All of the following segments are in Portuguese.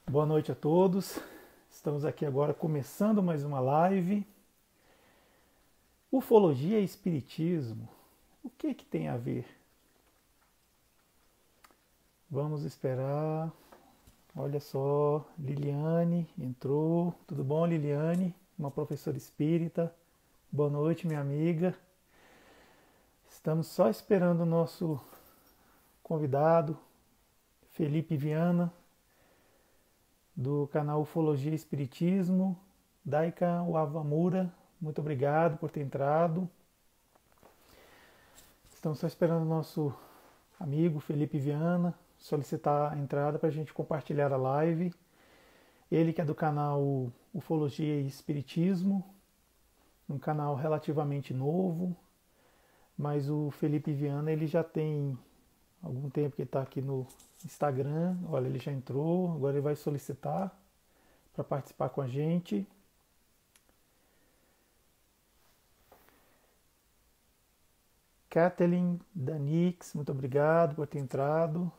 Boa noite a todos. Estamos aqui agora começando mais uma live. Ufologia e espiritismo. O que tem a ver? Vamos esperar. Olha só, Liliane entrou. Tudo bom, Liliane? Uma professora espírita. Boa noite, minha amiga. Estamos só esperando o nosso convidado, Felipe Viana, do canal Ufologia e Espiritismo, Daika Wavamura. Muito obrigado por ter entrado. Estamos só esperando o nosso amigo Felipe Viana solicitar a entrada para a gente compartilhar a live. Ele que é do canal Ufologia e Espiritismo, um canal relativamente novo, mas o Felipe Viana ele já tem algum tempo que está aqui no Instagram. Olha, ele já entrou, agora ele vai solicitar para participar com a gente. Kathleen Danix, muito obrigado por ter entrado.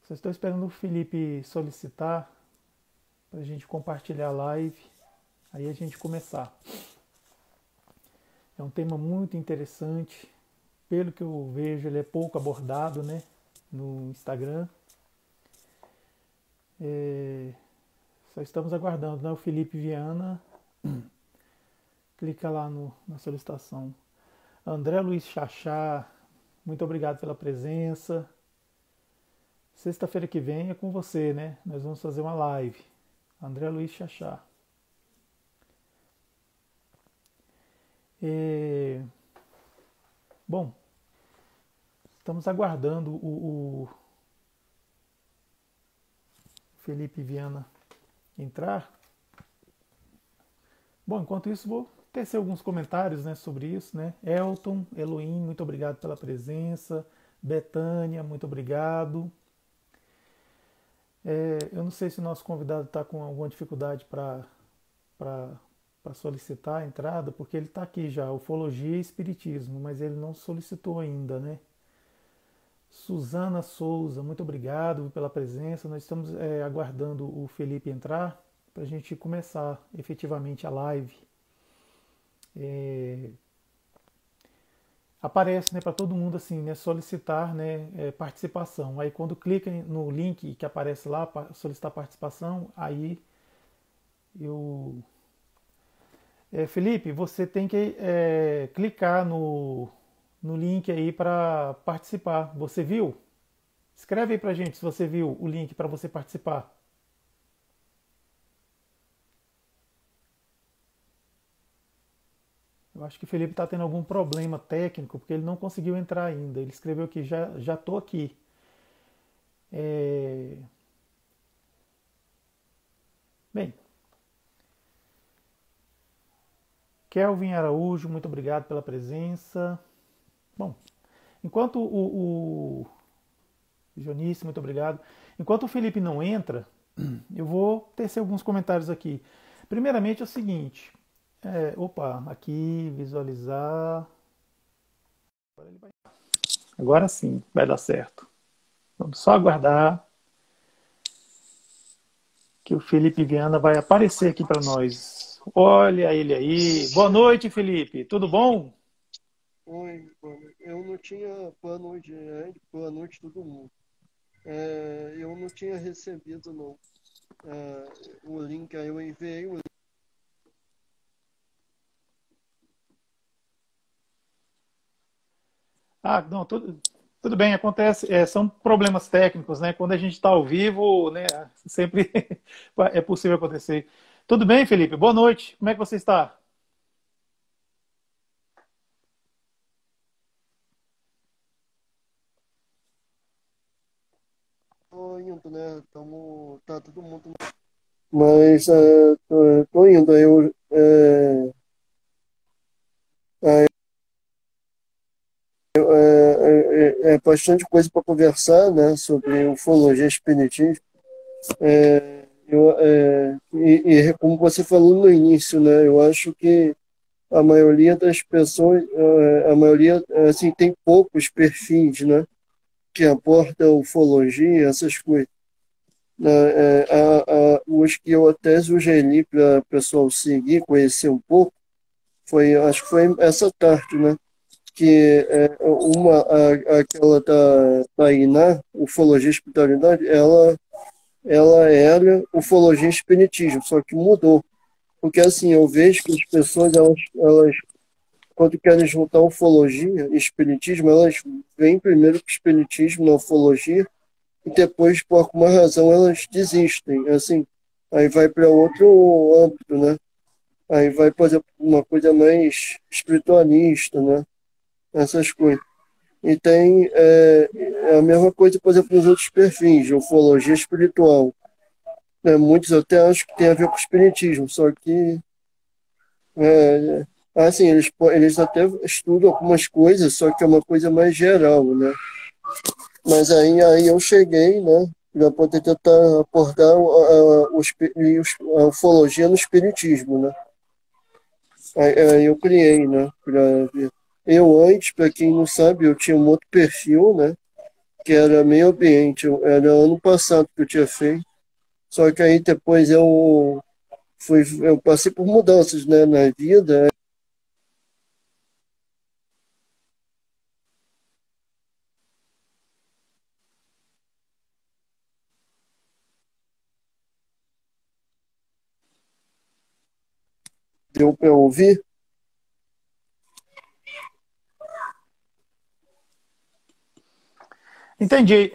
Só estou esperando o Felipe solicitar para a gente compartilhar a live, aí a gente começar. É um tema muito interessante, pelo que eu vejo ele é pouco abordado, né, no Instagram. Só estamos aguardando, né, o Felipe Viana. Clica lá na solicitação. André Luiz Chachá, muito obrigado pela presença. Sexta-feira que vem é com você, né? Nós vamos fazer uma live. André Luiz Chachá. Bom, estamos aguardando o Felipe Viana entrar. Bom, enquanto isso vou tecer alguns comentários, né, sobre isso, né? Elton, Elohim, muito obrigado pela presença. Betânia, muito obrigado. Eu não sei se o nosso convidado está com alguma dificuldade para solicitar a entrada, porque ele está aqui já, Ufologia e Espiritismo, mas ele não solicitou ainda, né? Suzana Souza, muito obrigado pela presença. Nós estamos aguardando o Felipe entrar para a gente começar efetivamente a live. Aparece, né, para todo mundo assim, né, solicitar, né, participação. Aí quando clica no link que aparece lá, solicitar participação, aí eu... Felipe, você tem que clicar no link aí para participar. Você viu? Escreve aí pra gente se você viu o link para você participar. Eu acho que o Felipe está tendo algum problema técnico, porque ele não conseguiu entrar ainda. Ele escreveu aqui, já estou aqui. Bem, Kelvin Araújo, muito obrigado pela presença. Bom, enquanto o Jonice, muito obrigado. Enquanto o Felipe não entra, eu vou tecer alguns comentários aqui. Primeiramente é o seguinte. Aqui, visualizar. Agora sim, vai dar certo. Vamos só aguardar que o Felipe Viana vai aparecer aqui para nós. Olha ele aí. Boa noite, Felipe. Tudo bom? Oi, eu não tinha. Boa noite, Ed. Boa noite, todo mundo. Eu não tinha recebido não, o link, aí eu enviei o link. Ah, não, tudo bem, acontece. São problemas técnicos, né? Quando a gente está ao vivo, né? Sempre é possível acontecer. Tudo bem, Felipe? Boa noite. Como é que você está? Tô indo, né? Tá todo mundo. Mas tô indo, é bastante coisa para conversar, né? Sobre ufologia e espiritismo. Como você falou no início, né? Eu acho que a maioria das pessoas, a maioria, assim, tem poucos perfis, né? que aborda ufologia, essas coisas. Os que eu até sugeri para o pessoal seguir, conhecer um pouco, acho que foi essa tarde, né? Que aquela da Tainá, ufologia e espiritualidade, ela era ufologia e espiritismo, só que mudou. Porque assim, eu vejo que as pessoas, elas quando querem juntar ufologia e espiritismo, elas vêm primeiro para o espiritismo na ufologia e depois, por alguma razão, elas desistem. Assim, aí vai para outro âmbito, né? Aí vai, por exemplo, uma coisa mais espiritualista, né? Essas coisas. E tem a mesma coisa, por exemplo, nos outros perfis, de ufologia espiritual. Né? Muitos até acham que tem a ver com o espiritismo, só que assim, eles até estudam algumas coisas, só que é uma coisa mais geral, né? Mas aí eu cheguei, né, para poder tentar abordar a ufologia no espiritismo, né? Aí eu criei, né, para ver. Eu antes, para quem não sabe, eu tinha um outro perfil, né, que era meio ambiente. Era ano passado que eu tinha feito. Só que aí depois eu passei por mudanças, né, na vida. Deu para ouvir. Entendi.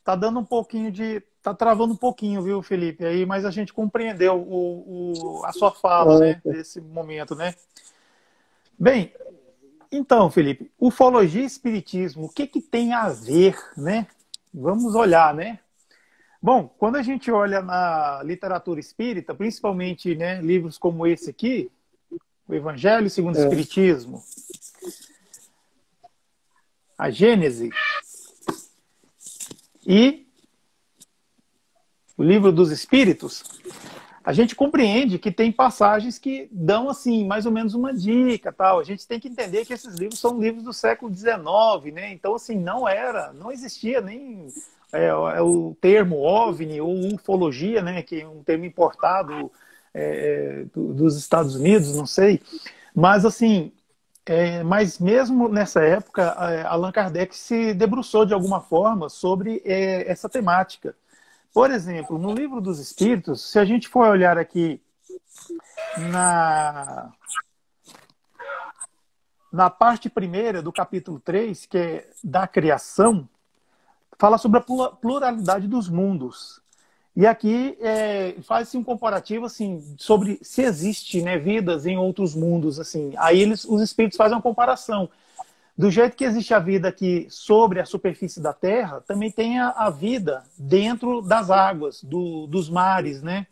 Tá dando um pouquinho de. Tá travando um pouquinho, viu, Felipe? Aí, mas a gente compreendeu a sua fala, Ah, né? Desse momento, né? Bem, então, Felipe, ufologia e espiritismo, o que que tem a ver, né? Vamos olhar, né? Bom, quando a gente olha na literatura espírita, principalmente, né, livros como esse aqui, o Evangelho segundo o é, Espiritismo, a Gênese e o Livro dos Espíritos, a gente compreende que tem passagens que dão assim mais ou menos uma dica, tal. A gente tem que entender que esses livros são livros do século XIX, né? Então assim não existia nem o termo OVNI ou ufologia, né? Que é um termo importado dos Estados Unidos, não sei. Mas assim, mas mesmo nessa época, Allan Kardec se debruçou de alguma forma sobre essa temática. Por exemplo, no Livro dos Espíritos, se a gente for olhar aqui na, na parte primeira do capítulo 3, que é da criação, fala sobre a pluralidade dos mundos. E aqui faz-se um comparativo assim, sobre se existe, né, vidas em outros mundos. Assim. Aí os espíritos fazem uma comparação. Do jeito que existe a vida aqui sobre a superfície da Terra, também tem a vida dentro das águas, dos mares, né?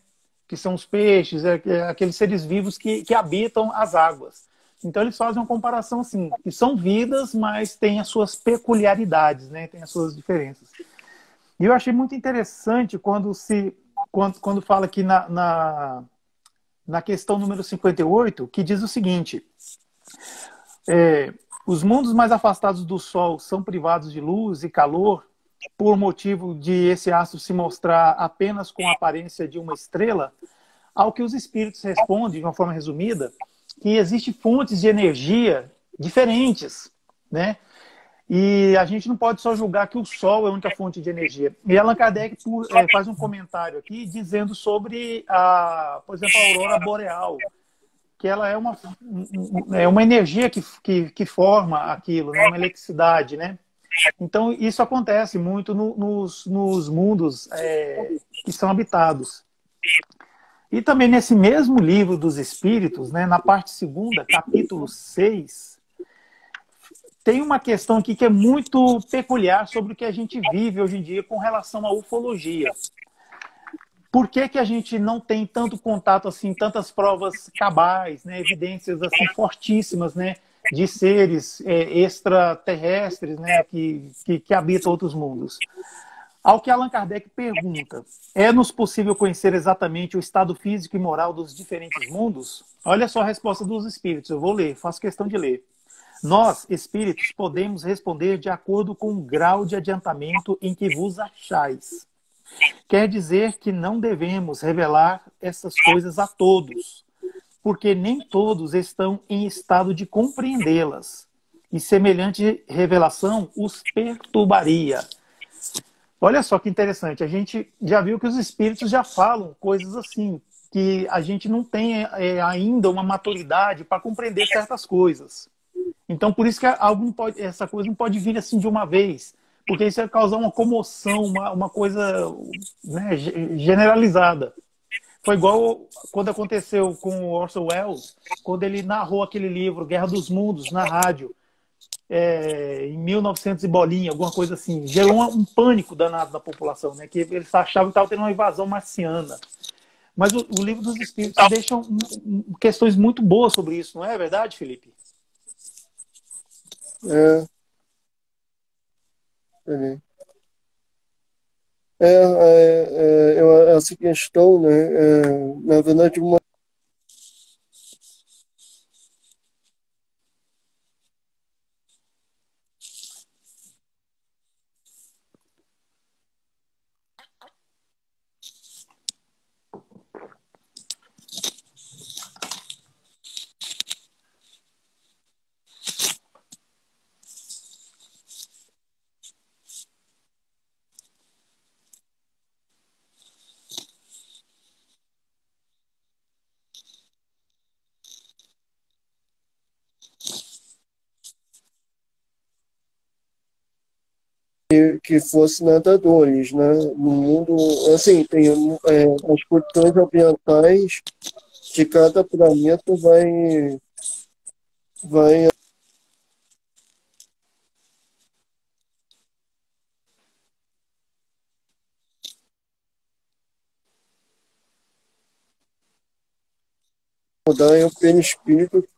Que são os peixes, aqueles seres vivos que habitam as águas. Então eles fazem uma comparação assim, que são vidas, mas têm as suas peculiaridades, né? Tem as suas diferenças. E eu achei muito interessante quando fala aqui na questão número 58, que diz o seguinte: os mundos mais afastados do Sol são privados de luz e calor por motivo de esse astro se mostrar apenas com a aparência de uma estrela, ao que os espíritos respondem, de uma forma resumida, que existem fontes de energia diferentes, né? E a gente não pode só julgar que o Sol é a única fonte de energia. E Allan Kardec faz um comentário aqui dizendo sobre, por exemplo, a aurora boreal, que ela é uma energia que forma aquilo, né? Uma eletricidade, né? Então, isso acontece muito nos mundos que são habitados. E também nesse mesmo livro dos Espíritos, né, na parte segunda, capítulo 6, tem uma questão aqui que é muito peculiar sobre o que a gente vive hoje em dia com relação à ufologia. Por que que a gente não tem tanto contato, assim, tantas provas cabais, né, evidências assim fortíssimas, né, de seres extraterrestres, né, que habitam outros mundos? Ao que Allan Kardec pergunta: é-nos possível conhecer exatamente o estado físico e moral dos diferentes mundos? Olha só a resposta dos espíritos, eu vou ler, faço questão de ler. Nós, espíritos, podemos responder de acordo com o grau de adiantamento em que vos achais. Quer dizer que não devemos revelar essas coisas a todos, porque nem todos estão em estado de compreendê-las, e semelhante revelação os perturbaria. Olha só que interessante, a gente já viu que os espíritos já falam coisas assim, que a gente não tem ainda uma maturidade para compreender certas coisas. Então, por isso que essa coisa não pode vir assim de uma vez, porque isso vai causar uma comoção, uma coisa, né, generalizada. Foi igual quando aconteceu com o Orson Welles, quando ele narrou aquele livro, Guerra dos Mundos, na rádio, em 1900 e bolinha, alguma coisa assim. Gerou um pânico danado na população, né? Que eles achavam que estava tendo uma invasão marciana. Mas o Livro dos Espíritos deixa questões muito boas sobre isso, não é verdade, Felipe? É, essa questão, né, na verdade, uma que fosse nadadores, né? No mundo, assim, tem as condições ambientais de cada planeta vai mudar é o perispírito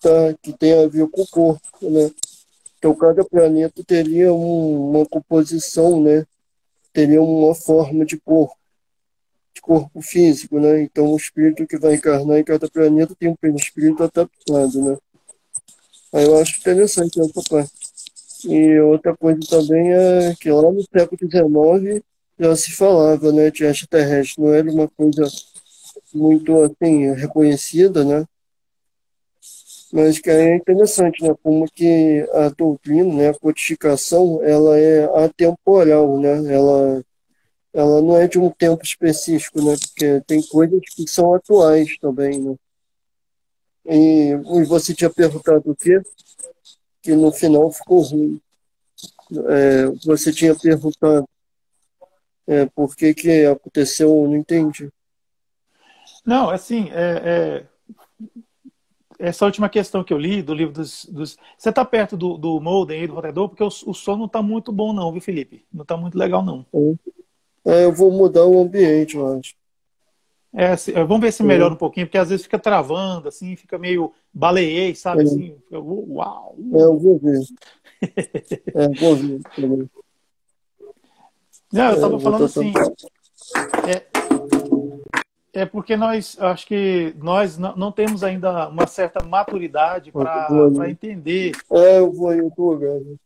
que tem a ver com o corpo, né? Então, cada planeta teria uma composição, né? Teria uma forma de corpo físico, né? Então, o espírito que vai encarnar em cada planeta tem um perispírito adaptado, né? Aí eu acho interessante essa parte. E outra coisa também é que lá no século XIX já se falava, né, de extraterrestre, não era uma coisa muito assim reconhecida, né? Mas que é interessante, né, como que a doutrina, né, a codificação, ela é atemporal, né? Ela não é de um tempo específico, né? Porque tem coisas que são atuais também, né? E você tinha perguntado o quê? Que no final ficou ruim. Você tinha perguntado por que que aconteceu, eu não entendi. Não, assim, essa última questão que eu li do livro dos... Você está perto do modem aí, do roteador? Porque o som não está muito bom não, viu, Felipe? Não está muito legal, não. Eu vou mudar o ambiente, eu acho. Vamos ver se melhora um pouquinho, porque às vezes fica travando, assim, fica meio baleei, sabe? Assim, uau! Eu vou ver. Vou ver também. Não, eu estava Vou falando tentar. assim, porque acho que nós não temos ainda uma certa maturidade para entender. Eu tô olhando.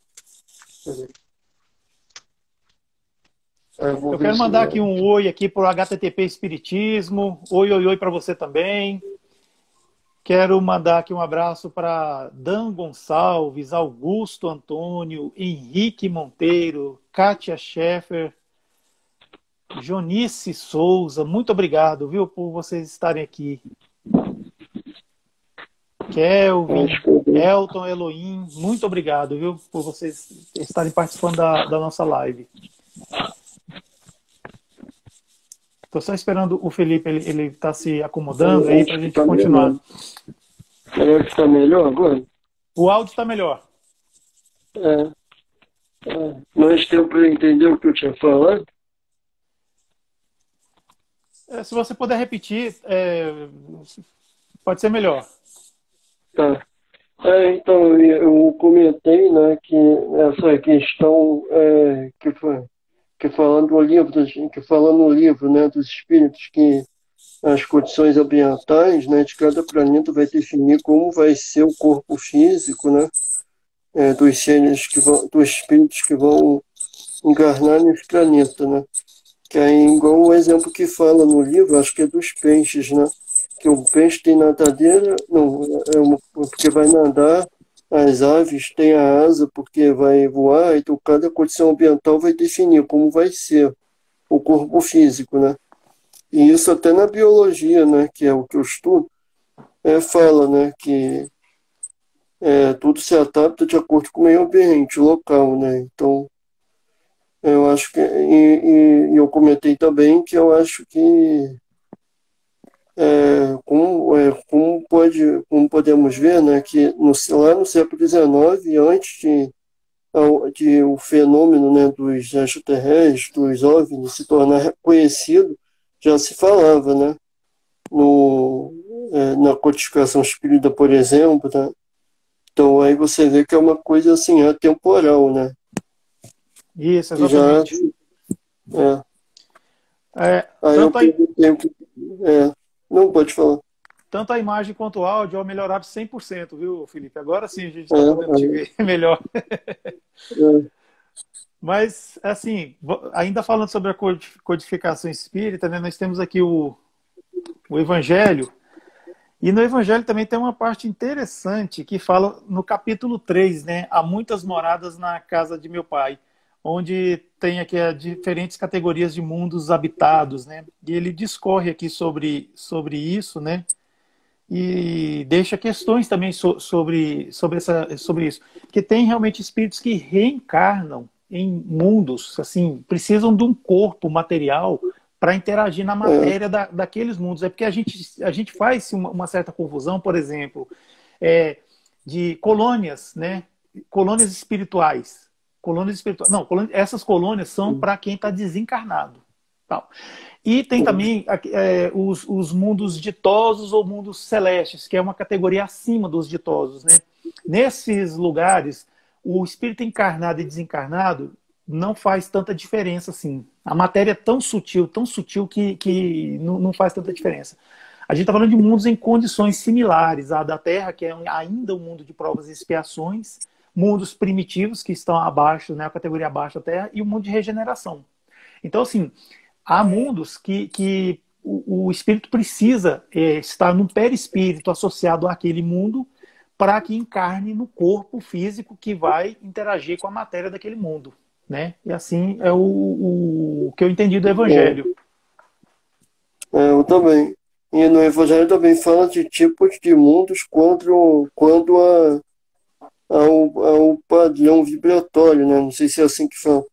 Vou Eu ver quero se mandar aqui um oi aqui para o HTTP Espiritismo. Oi, oi, oi para você também. Quero mandar aqui um abraço para Dan Gonçalves, Augusto Antônio, Henrique Monteiro, Kátia Scheffer, Jonice Souza. Muito obrigado, viu, por vocês estarem aqui. Kelvin, Elton, Elohim, muito obrigado, viu, por vocês estarem participando da nossa live. Estou só esperando o Felipe, ele está se acomodando aí para a gente continuar. Será que está melhor agora? O áudio está melhor. Mas deu para entender o que eu tinha falado? Se você puder repetir, pode ser melhor. Tá. Então, eu comentei, né, que essa questão que falando no livro, né, dos espíritos, que as condições ambientais, né, de cada planeta vai definir como vai ser o corpo físico, né, dos seres que vão, dos espíritos que vão encarnar nesse planeta, né? Que é igual o exemplo que fala no livro, acho que é dos peixes, né? Que o peixe tem nadadeira, não, porque vai nadar, as aves têm a asa porque vai voar, então cada condição ambiental vai definir como vai ser o corpo físico, né? E isso até na biologia, né? Que é o que eu estudo, fala, né? Que tudo se adapta de acordo com o meio ambiente, o local, né? Então, eu acho que, e eu comentei também que eu acho que como podemos ver, né, que lá no século XIX, antes de o fenômeno, né, dos extraterrestres, dos OVNIs se tornar conhecido, já se falava, né, na codificação espírita, por exemplo, né? Então aí você vê que é uma coisa assim, atemporal, né? Isso, Que já. exatamente. É. Aí eu Tanto, tenho que. Não, pode falar. tanto a imagem quanto o áudio melhoraram 100%, viu, Felipe? Agora sim a gente É, está podendo te ver melhor. é, Mas, assim, ainda falando sobre a codificação espírita, né, nós temos aqui o Evangelho, e no Evangelho também tem uma parte interessante que fala no capítulo 3, né? Há muitas moradas na casa de meu pai, onde tem aqui diferentes categorias de mundos habitados, né? E ele discorre aqui sobre isso, né? E deixa questões também sobre isso. Que tem realmente espíritos que reencarnam em mundos, assim, precisam de um corpo material para interagir na é, matéria daqueles mundos. É porque a gente faz uma certa confusão, por exemplo, é, de colônias, né? Colônias espirituais. Colônias espirituais. Não, essas colônias são para quem está desencarnado. Tal. E tem também os mundos ditosos ou mundos celestes, que é uma categoria acima dos ditosos, né? Nesses lugares, o espírito encarnado e desencarnado não faz tanta diferença assim. A matéria é tão sutil que não faz tanta diferença. A gente está falando de mundos em condições similares à da Terra, que é ainda um mundo de provas e expiações, mundos primitivos, que estão abaixo, né, a categoria abaixo da Terra, e o mundo de regeneração. Então, assim, há mundos que o espírito precisa estar num perispírito associado àquele mundo para que encarne no corpo físico que vai interagir com a matéria daquele mundo, né? E assim é o que eu entendi do Evangelho. eu também. E no Evangelho também fala de tipos de mundos quando ao padrão vibratório, né? Não sei se é assim que fala,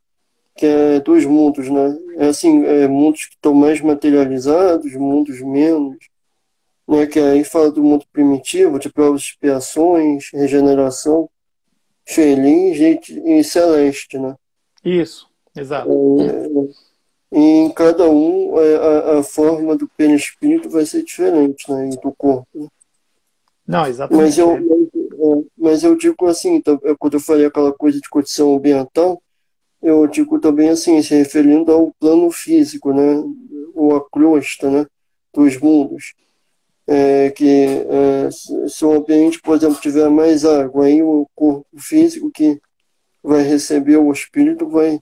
que é dos mundos, né? É assim, mundos que estão mais materializados, mundos menos, né? Que aí fala do mundo primitivo, de provas e expiações, regeneração, feliz e celeste, né? Isso, exato. E em cada um, a forma do perispírito vai ser diferente, né? E do corpo, né? Não, Mas exatamente. eu, mas eu digo assim, quando eu falei aquela coisa de condição ambiental, eu digo também assim, se referindo ao plano físico, né? Ou a crosta, né? Dos mundos. Se o ambiente, por exemplo, tiver mais água, aí o corpo físico que vai receber o espírito vai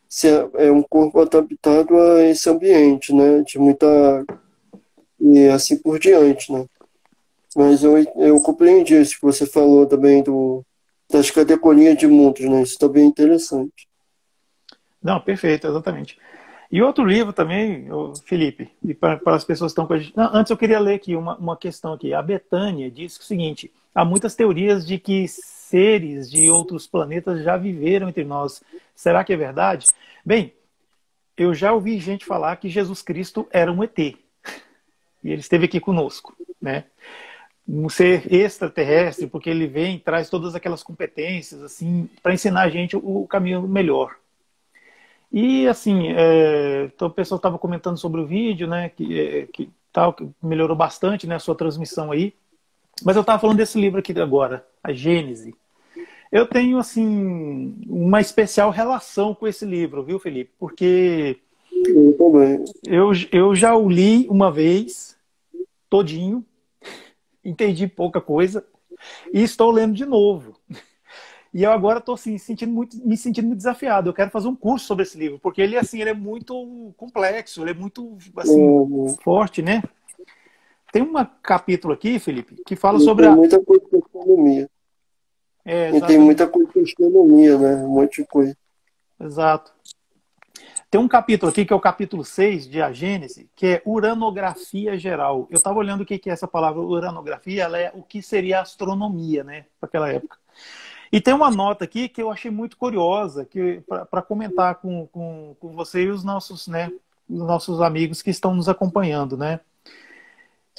ser um corpo adaptado a esse ambiente, né? De muita água e assim por diante, né? Mas eu compreendi isso que você falou também das categorias de mundos, né? Isso também é interessante. Não, perfeito, exatamente. E outro livro também, Felipe, e para as pessoas que estão com a gente. Não, antes eu queria ler aqui uma questão aqui. A Betânia diz o seguinte: há muitas teorias de que seres de outros planetas já viveram entre nós. Será que é verdade? Bem, eu já ouvi gente falar que Jesus Cristo era um ET. E ele esteve aqui conosco, né? Um ser extraterrestre, porque ele vem e traz todas aquelas competências assim para ensinar a gente o caminho melhor. E assim, então o pessoal estava comentando sobre o vídeo, né? Que tal, que melhorou bastante, né? A sua transmissão aí. Mas eu estava falando desse livro aqui agora, a Gênese. Eu tenho assim uma especial relação com esse livro, viu, Felipe? Porque Eu também. eu já o li uma vez, todinho, entendi pouca coisa, e estou lendo de novo. E eu agora estou assim, me sentindo muito desafiado. Eu quero fazer um curso sobre esse livro, porque ele assim, ele é muito complexo, ele é muito assim Uhum. forte, né? Tem um capítulo aqui, Felipe, que fala E sobre tem muita coisa de astronomia. E tem muita exatamente, coisa de astronomia, né? Um monte de coisa. exato. Tem um capítulo aqui que é o capítulo 6 de A Gênese, que é uranografia geral. Eu estava olhando o que é essa palavra uranografia, ela é o que seria astronomia, né, para aquela época. E tem uma nota aqui que eu achei muito curiosa, que para comentar com você e os nossos, né, os nossos amigos que estão nos acompanhando, né?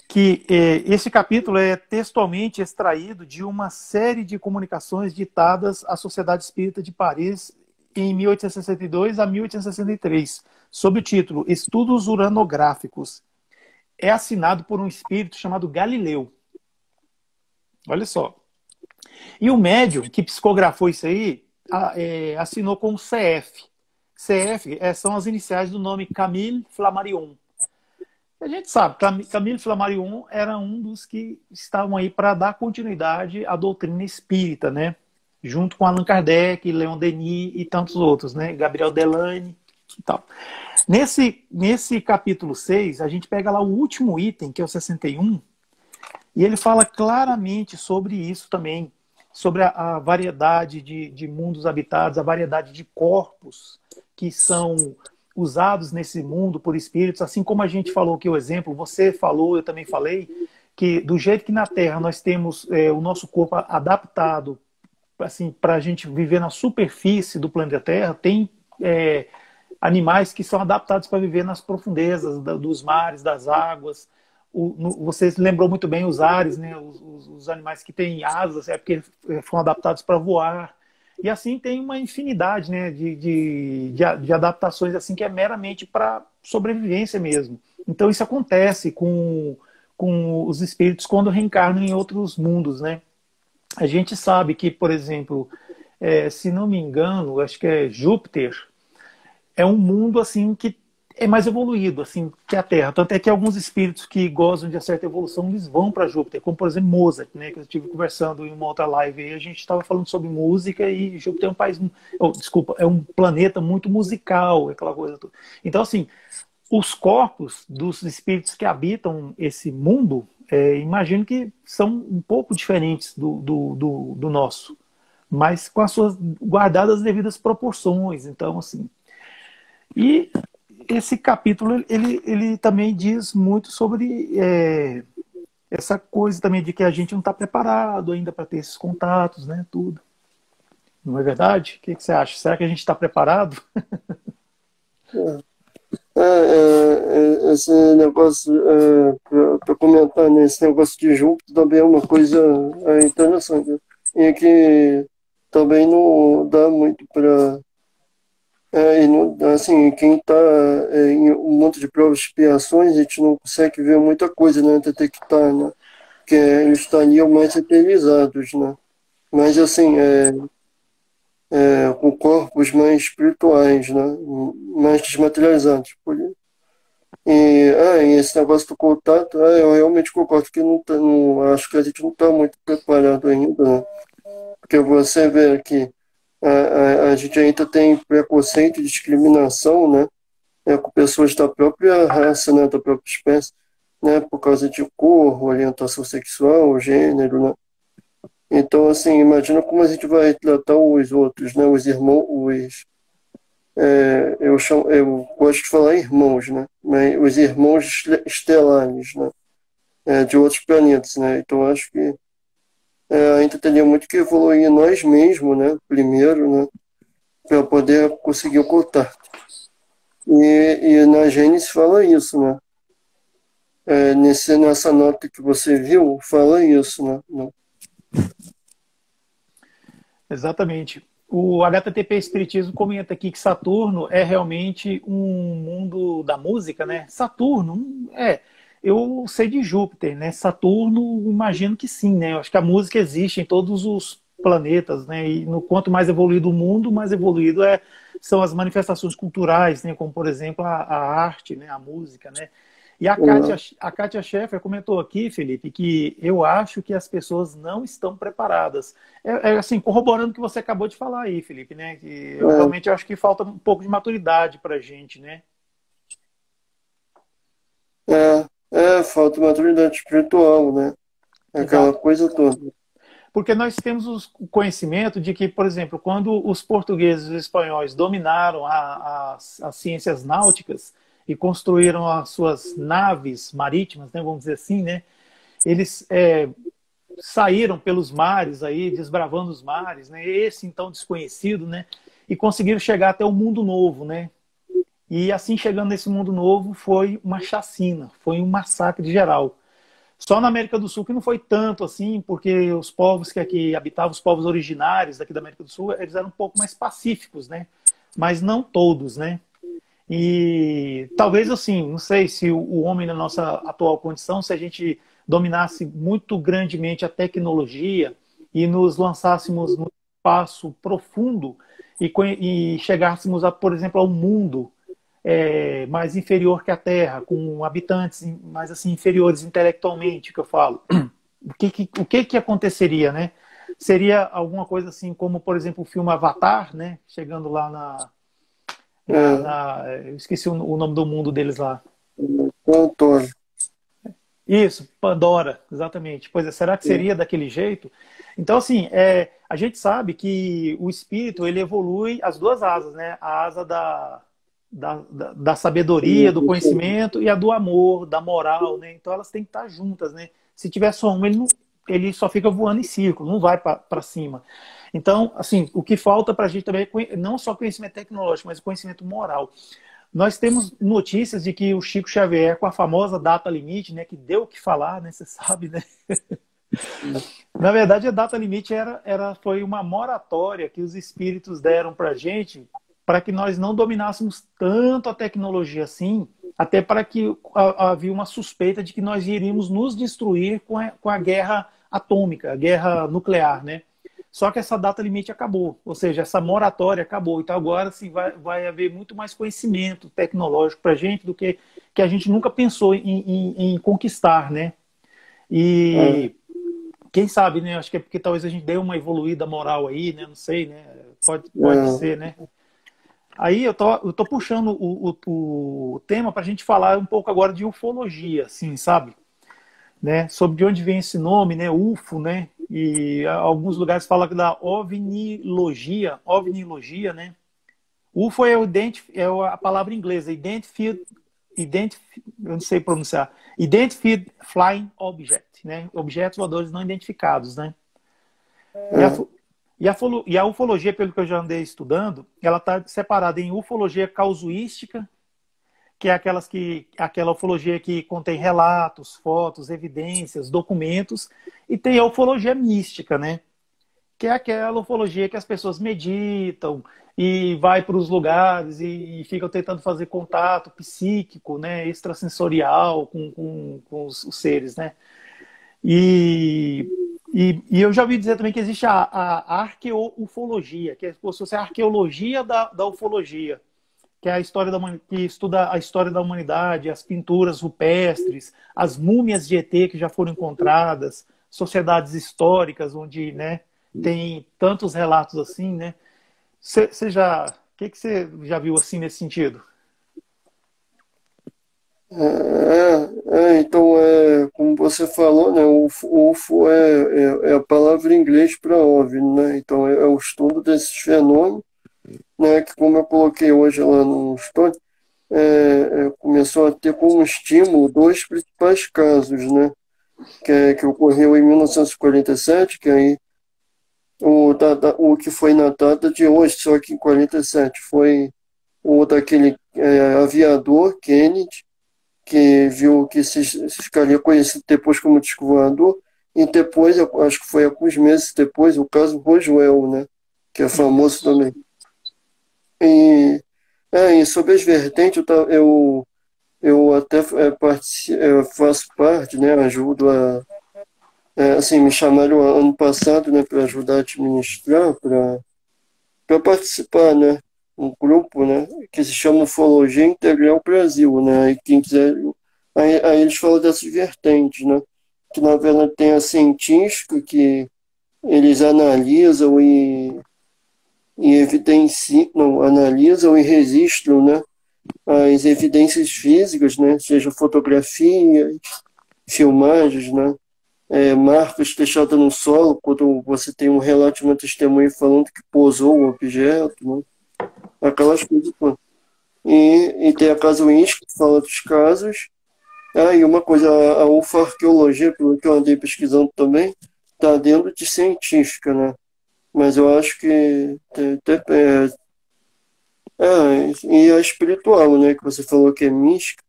Que esse capítulo é textualmente extraído de uma série de comunicações ditadas à Sociedade Espírita de Paris em 1862 a 1863, sob o título Estudos Uranográficos. É assinado por um espírito chamado Galileu. Olha só. E o médium que psicografou isso aí assinou com o CF. CF são as iniciais do nome Camille Flammarion. A gente sabe, Camille Flammarion era um dos que estavam aí para dar continuidade à doutrina espírita, né? Junto com Allan Kardec, Leon Denis e tantos outros, né? Gabriel Delane e tal. Nesse capítulo 6, a gente pega lá o último item, que é o 61, e ele fala claramente sobre isso também, sobre a variedade de mundos habitados, a variedade de corpos que são usados nesse mundo por espíritos, assim como a gente falou aqui o exemplo, você falou, eu também falei, que do jeito que na Terra nós temos o nosso corpo adaptado assim, para a gente viver na superfície do planeta Terra, tem animais que são adaptados para viver nas profundezas dos mares, das águas. Você lembrou muito bem os ares, né? Os animais que têm asas, é porque foram adaptados para voar. E assim tem uma infinidade, né, de adaptações assim que é meramente para sobrevivência mesmo. Então isso acontece com os espíritos quando reencarnam em outros mundos, né? A gente sabe que, por exemplo, se não me engano, acho que é Júpiter, é um mundo assim que é mais evoluído assim que a Terra. Tanto é que alguns espíritos que gozam de uma certa evolução, eles vão para Júpiter, como por exemplo Mozart, né, que eu estive conversando em uma outra live e a gente estava falando sobre música e Júpiter é um país, desculpa, é um planeta muito musical, aquela coisa toda. Então assim, os corpos dos espíritos que habitam esse mundo, imagino que são um pouco diferentes do nosso, mas com as suas guardadas as devidas proporções. Então assim, e esse capítulo ele também diz muito sobre essa coisa também de que a gente não está preparado ainda para ter esses contatos, né? Tudo. Não é verdade? O que você acha? Será que a gente está preparado? Esse negócio, para comentar, né, esse negócio de Júpiter também é uma coisa interessante, né? E que também não dá muito para. Assim, quem está em um monte de provas e expiações, a gente não consegue ver muita coisa, né? Detectar, né? Que eles estariam mais eternizados, né? Mas, assim, com corpos mais espirituais, né? Mais desmaterializados. E esse negócio do contato, eu realmente concordo que não, acho que a gente não está muito preparado ainda, né? Porque você vê que a gente ainda tem preconceito e discriminação, né? Com pessoas da própria raça, né? Da própria espécie, né? Por causa de cor, orientação sexual, gênero, né? Então, assim, imagina como a gente vai tratar os outros, né? Os irmãos, eu gosto de falar irmãos, né? Mas os irmãos estelares, né? De outros planetas, né? Então, acho que ainda teria muito que evoluir nós mesmos, né? Primeiro, né? Para poder conseguir o contato. E na Gênesis fala isso, né? Nessa nota que você viu, fala isso, né? Exatamente. O HTTP Espiritismo comenta aqui que Saturno é realmente um mundo da música, né? Saturno, eu sei de Júpiter, né? Saturno, imagino que sim, né? Eu acho que a música existe em todos os planetas, né? E no quanto mais evoluído o mundo, mais evoluído são as manifestações culturais, né? Como por exemplo a arte, né? A música, né? E a Kátia Scheffer comentou aqui, Felipe, que eu acho que as pessoas não estão preparadas. Assim, corroborando o que você acabou de falar aí, Felipe, né? Que eu realmente acho que falta um pouco de maturidade para a gente, né? Falta maturidade espiritual, né? Aquela Exato. coisa toda. Porque nós temos o conhecimento de que, por exemplo, quando os portugueses e os espanhóis dominaram as ciências náuticas e construíram as suas naves marítimas, né, vamos dizer assim, né, eles saíram pelos mares aí, desbravando os mares, né, esse então desconhecido, né, e conseguiram chegar até o mundo novo, né. E assim, chegando nesse mundo novo, foi uma chacina, foi um massacre geral. Só na América do Sul que não foi tanto assim, porque os povos que aqui habitavam, os povos originários daqui da América do Sul, eles eram um pouco mais pacíficos, né? Mas não todos, né? E talvez assim, não sei se o homem na nossa atual condição, se a gente dominasse muito grandemente a tecnologia e nos lançássemos no espaço profundo e chegássemos, a, por exemplo, ao mundo mais inferior que a Terra, com habitantes mais assim inferiores intelectualmente, que eu falo. O que aconteceria, né? Seria alguma coisa assim como, por exemplo, o filme Avatar, né? Chegando lá eu esqueci o nome do mundo deles lá. Antônio. Isso, Pandora, exatamente. Pois é, será que seria daquele jeito? Então, assim, a gente sabe que o espírito ele evolui as duas asas, né? A asa da sabedoria, do conhecimento e a do amor, da moral, né? Então elas têm que estar juntas, né? Se tiver só uma, ele só fica voando em círculo, não vai para cima. Então, assim, o que falta para a gente também é não só conhecimento tecnológico, mas conhecimento moral. Nós temos notícias de que o Chico Xavier, com a famosa data limite, né, que deu o que falar, né, você sabe, né? Na verdade, a data limite foi uma moratória que os espíritos deram para a gente, para que nós não dominássemos tanto a tecnologia assim, até para que havia uma suspeita de que nós iríamos nos destruir com a guerra atômica, a guerra nuclear, né? Só que essa data limite acabou, ou seja, essa moratória acabou. Então agora sim vai haver muito mais conhecimento tecnológico para a gente do que a gente nunca pensou em conquistar, né? E quem sabe, né? Acho que é porque talvez a gente dê uma evoluída moral aí, né? Não sei, né? Pode ser, né? Aí eu tô puxando o tema para a gente falar um pouco agora de ufologia, assim, sabe? Né? Sobre de onde vem esse nome, né? UFO, né? E alguns lugares falam da ovnilogia, né? UFO é a palavra inglesa, eu não sei pronunciar, Identified Flying Object, né? Objetos voadores não identificados, né? E a, e a ufologia, pelo que eu já andei estudando, ela está separada em ufologia causuística, que é aquela ufologia que contém relatos, fotos, evidências, documentos, e tem a ufologia mística, né? Que é aquela ufologia que as pessoas meditam e vai para os lugares e ficam tentando fazer contato psíquico, né, extrasensorial com os seres, né? E eu já ouvi dizer também que existe a arqueoufologia, que é como se fosse a arqueologia da ufologia, que é a história que estuda a história da humanidade, as pinturas rupestres, as múmias de ET que já foram encontradas, sociedades históricas onde, né, tem tantos relatos assim, né? O que você já viu assim nesse sentido? Então, como você falou, né, o UFO é a palavra em inglês para OVNI, né? Então, é o estudo desses fenômenos, né, que, como eu coloquei hoje lá no estudo, começou a ter como estímulo dois principais casos, né, que ocorreu em 1947, que aí o que foi na data de hoje, só que em 47, foi o daquele aviador Kennedy, que viu que se ficaria conhecido depois como disco voador, e depois, eu acho que foi alguns meses depois, o caso Roswell, né, que é famoso também. E sobre as vertentes, eu até faço parte, né, ajudo assim, me chamaram ano passado, né, para ajudar a administrar, para participar, né, um grupo, né, que se chama Ufologia Integral Brasil, né, e quem quiser Aí eles falam dessas vertentes, né? Que na verdade tem a científica, que eles analisam e evidenciam, não, analisam e registram, né? As evidências físicas, né? Seja fotografias, filmagens, né? Marcas deixadas no solo, quando você tem um relato de uma testemunha falando que pousou o objeto, né? Aquelas coisas. Pô. E tem a casuística, que fala dos casos. E uma coisa, a ufarqueologia, pelo que eu andei pesquisando também, está dentro de científica, né? Mas eu acho que e a espiritual, né? Que você falou que é mística,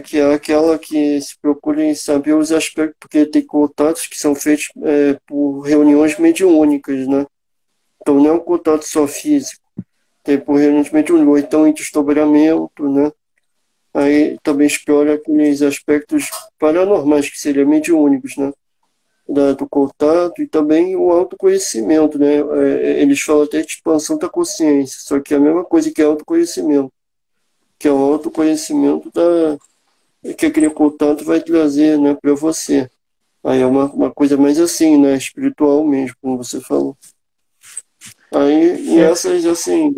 que é aquela que se procura em saber os aspectos, porque tem contatos que são feitos por reuniões mediúnicas, né? Então não é um contato só físico, tem por reuniões mediúnicas, ou então em desdobramento, né? Aí também explora aqueles aspectos paranormais, que seriam mediúnicos, né? Do contato e também o autoconhecimento, né? Eles falam até de expansão da consciência, só que é a mesma coisa que é autoconhecimento, que é o autoconhecimento que aquele contato vai trazer, né, para você. Aí é uma coisa mais assim, né? Espiritual mesmo, como você falou. Aí, e É, essas, assim,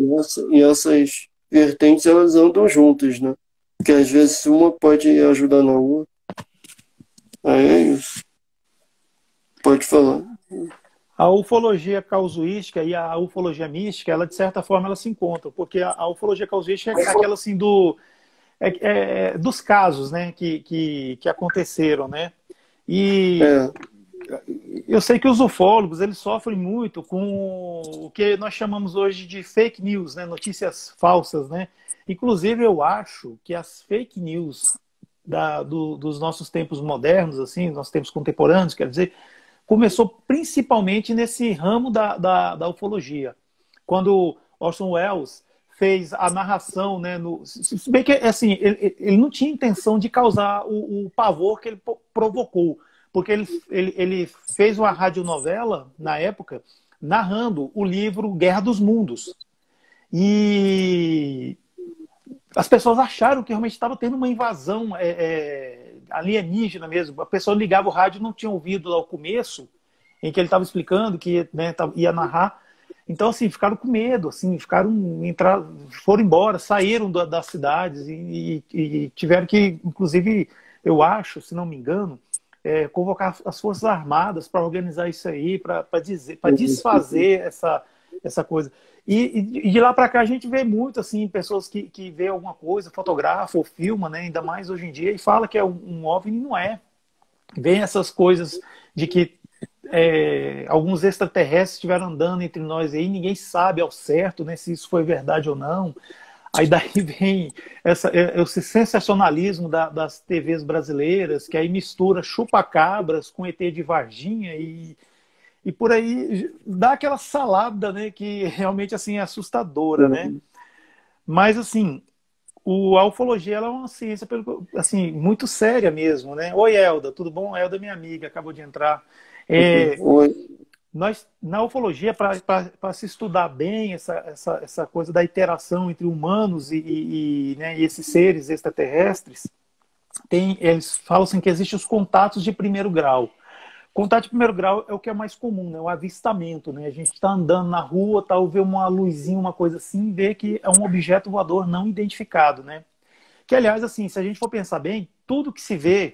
e essas vertentes, elas andam juntas, né? Porque às vezes uma pode ajudar na outra. Aí é isso. Pode falar. a ufologia causuística e a ufologia mística, ela de certa forma ela se encontram, porque a ufologia causuística é aquela assim dos casos, né, que aconteceram, né? E É, eu sei que os ufólogos eles sofrem muito com o que nós chamamos hoje de fake news, né, notícias falsas, né? Inclusive eu acho que as fake news dos nossos tempos modernos, assim, nossos tempos contemporâneos, quer dizer, começou principalmente nesse ramo da ufologia. Quando Orson Welles fez a narração, né, se bem que assim, ele não tinha intenção de causar o pavor que ele provocou, porque ele fez uma radionovela, na época, narrando o livro Guerra dos Mundos. E as pessoas acharam que realmente estava tendo uma invasão alienígena mesmo. A pessoa ligava o rádio e não tinha ouvido lá o começo, em que ele estava explicando que né, ia narrar. Então, assim, ficaram com medo, assim, foram embora, saíram das cidades e tiveram que, inclusive, eu acho, se não me engano, convocar as Forças Armadas para organizar isso aí, para desfazer essa coisa. E de lá para cá a gente vê muito assim pessoas que vê alguma coisa, fotografa ou filma, né, ainda mais hoje em dia, e fala que é um OVNI, não é. Vem essas coisas de que alguns extraterrestres estiveram andando entre nós aí, ninguém sabe ao certo, né, se isso foi verdade ou não. Aí daí vem esse sensacionalismo das TVs brasileiras, que aí mistura chupa-cabras com ET de Varginha e por aí dá aquela salada, né, que realmente assim é assustadora, né? Mas assim, a ufologia ela é uma ciência assim muito séria mesmo, né? Oi, Elda, tudo bom? Elda, minha amiga, acabou de entrar. É, oi. nós na ufologia para se estudar bem essa coisa da interação entre humanos né, e esses seres extraterrestres, eles falam assim que existem os contatos de primeiro grau. Contato de primeiro grau é o que é mais comum, né? O avistamento, né? A gente está andando na rua, tal, vê uma luzinha, uma coisa assim, vê que é um objeto voador não identificado, né? Que, aliás, assim, se a gente for pensar bem, tudo que se vê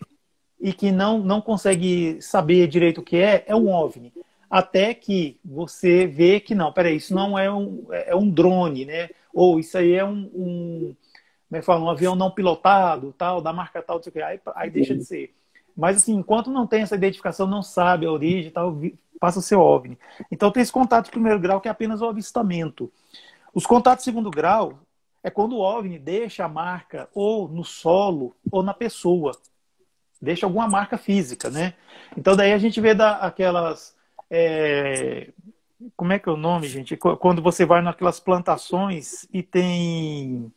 e que não consegue saber direito o que é um OVNI. Até que você vê que não, peraí, isso não é um drone, né? Ou isso aí é como é que fala, um avião não pilotado, tal, da marca tal, não sei o que, aí deixa de ser. Mas, assim, enquanto não tem essa identificação, não sabe a origem, tal, passa a ser OVNI. Então, tem esse contato de primeiro grau, que é apenas o avistamento. Os contatos de segundo grau é quando o OVNI deixa a marca ou no solo ou na pessoa. Deixa alguma marca física, né? Então, daí a gente vê aquelas... como é que é o nome, gente? Quando você vai naquelas plantações e tem...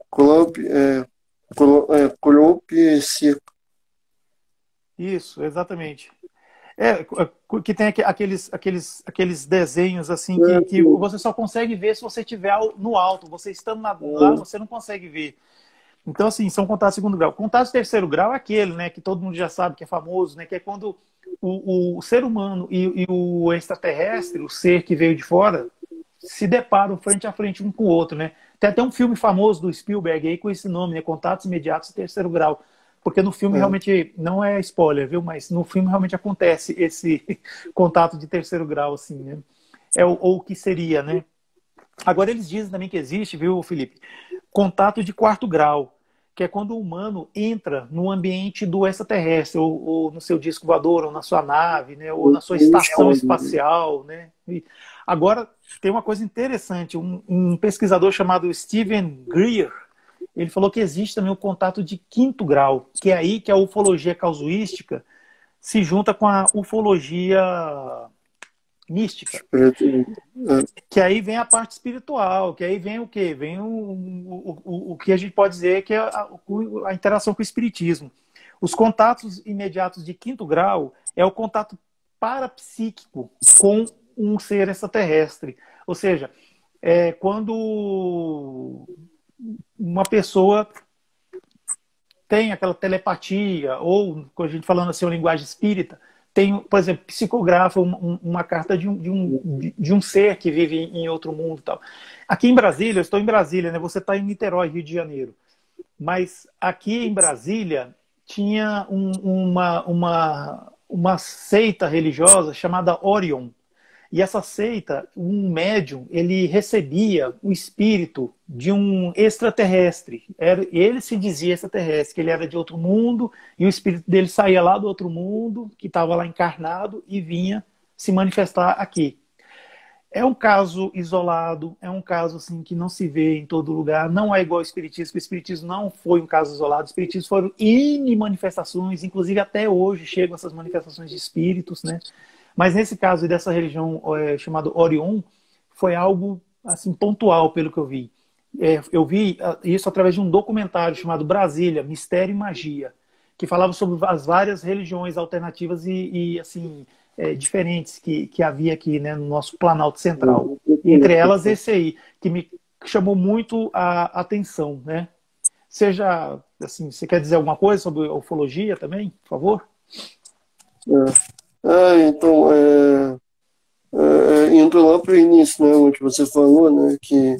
Colompe, Colompe seco. Isso, exatamente. que tem aqueles desenhos assim que você só consegue ver se você estiver no alto. Você estando lá, você não consegue ver. Então, assim, são contatos de segundo grau. Contato de terceiro grau é aquele, né, que todo mundo já sabe que é famoso, né, que é quando o ser humano e o extraterrestre, o ser que veio de fora, se deparam frente a frente um com o outro, né? Tem até um filme famoso do Spielberg aí com esse nome, né, Contatos Imediatos de Terceiro Grau. Porque no filme realmente, não é spoiler, viu? Mas no filme realmente acontece esse contato de terceiro grau, assim, né? Ou o que seria, né? Agora eles dizem também que existe, viu, Felipe? Contato de quarto grau, que é quando o humano entra no ambiente do extraterrestre, ou no seu disco voador, ou na sua nave, né, ou na sua estação espacial. Né? E agora, tem uma coisa interessante, um pesquisador chamado Steven Greer, ele falou que existe também o contato de quinto grau, que é aí que a ufologia casuística se junta com a ufologia mística. Que aí vem a parte espiritual, que aí vem o quê? Vem o que a gente pode dizer que é a interação com o espiritismo. Os contatos imediatos de quinto grau é o contato parapsíquico com um ser extraterrestre. Ou seja, é quando uma pessoa tem aquela telepatia, ou, a gente falando assim, uma linguagem espírita, tem, por exemplo, psicografa uma carta de um ser que vive em outro mundo e tal. Aqui em Brasília, eu estou em Brasília, né? Você está em Niterói, Rio de Janeiro. Mas aqui em Brasília tinha uma seita religiosa chamada Orion. E essa seita, um médium, ele recebia o espírito de um extraterrestre. Ele se dizia extraterrestre, que ele era de outro mundo, e o espírito dele saía lá do outro mundo, que estava lá encarnado, e vinha se manifestar aqui. É um caso isolado, é um caso assim, que não se vê em todo lugar, não é igual ao Espiritismo, porque o Espiritismo não foi um caso isolado, o Espiritismo foram N manifestações, inclusive até hoje chegam essas manifestações de espíritos, né? Mas nesse caso dessa religião chamada Orion, foi algo assim pontual, pelo que eu vi. Eu vi isso através de um documentário chamado Brasília, Mistério e Magia, que falava sobre as várias religiões alternativas e assim, diferentes que havia aqui, né, no nosso Planalto Central. Entre elas esse aí, que me chamou muito a atenção. Né? Seja, assim, você quer dizer alguma coisa sobre ufologia também, por favor? Então, indo lá para o início, né, onde você falou, né, que